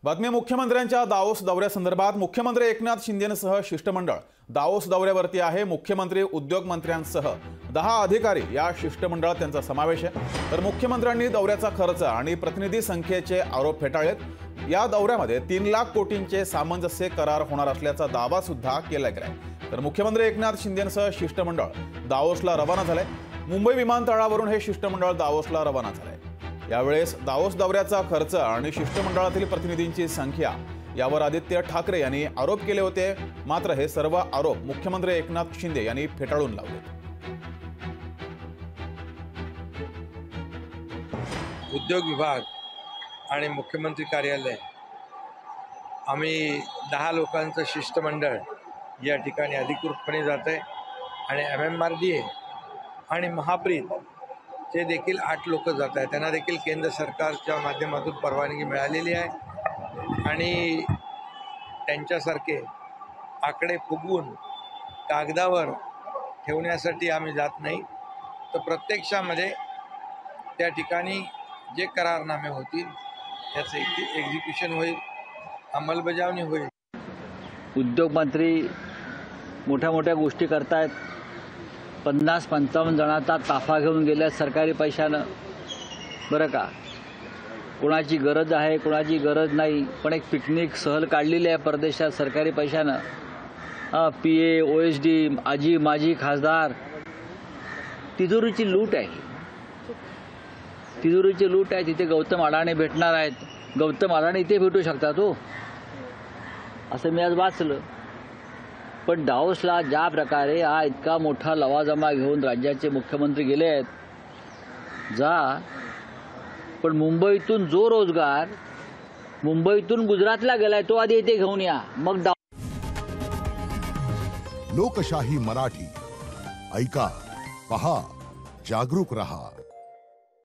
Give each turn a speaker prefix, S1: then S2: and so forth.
S1: बातमी मुख्यमंत्र्यांच्या दावोस दौऱ्यासंदर्भात मुख्यमंत्री एकनाथ शिंदेसह शिष्टमंडळ दावोस दौऱ्यावरती आहे। मुख्यमंत्री उद्योग मंत्र्यांसह 10 अधिकारी या शिष्टमंडळात त्यांचा समावेश आहे। तर मुख्यमंत्र्यांनी दौऱ्याचा खर्च आणि प्रतिनिधी संख्येचे आरोप फेटाळलेत। या दौऱ्यामध्ये 3 लाख कोटींचे सामंजस्य करार होणार असल्याचा दावा सुद्धा केला गेलाय। तर मुख्यमंत्री एकनाथ शिंदेसह शिष्टमंडळ दावोसला रवाना झाले। मुंबई विमानतळावरून हे शिष्टमंडळ दावोसला रवाना झाले। यावेळेस दावोस दौऱ्याचा खर्च आणि शिष्टमंडळातील प्रतिनिधींची संख्या यावर आदित्य ठाकरे यांनी आरोप केले होते। मात्र हे सर्व आरोप मुख्यमंत्री एकनाथ शिंदे यांनी फेटाळून लावले।
S2: उद्योग विभाग आणि मुख्यमंत्री कार्यालय आम्ही 10 लोकांचं शिष्टमंडळ या ठिकाणी अधिकृतपणे जात आहे आणि MMRDA आणि महाप्रीत चे देखील 8 लोक जात आहेत। त्यांना देखील केंद्र सरकारच्या माध्यमातून परवानगी मिळालेली आहे आणि त्यांच्यासारखे आकडे फुगवून कागदावर ठेवण्यासाठी आम्ही जात नाही, तर प्रत्यक्षामध्ये त्या ठिकाणी जे करारनामे होतील त्याचे एक्झिक्युशन होईल, अंमलबजावणी होईल।
S3: उद्योग मंत्री मोठ्या मोठ्या गोष्टी करतायत। 50-55 जणांचा ताफा घेऊन गेल्या सरकारी पैशानं। बरं का, कोणाची गरज आहे कोणाची गरज नाही, पण एक पिकनिक सहल काढलेली आहे परदेशात सरकारी पैशानं। PA OSD आजी माजी खासदार, तिजोरीची लूट आहे, तिजोरीची लूट आहे। तिथे गौतम अडाणी भेटणार आहेत। गौतम अडाणी इथे भेटू शकतात हो, असं मी आज वाचलं। पण दावोसला ज्या प्रकारे हा इतका मोठा लवाजमा घेऊन राज्याचे मुख्यमंत्री गेले आहेत जा, पण मुंबईतून जो रोजगार मुंबईतून गुजरातला गेलाय तो आधी इथे घेऊन या, मग
S4: लोकशाही मराठी ऐका, पहा, जागरूक रहा।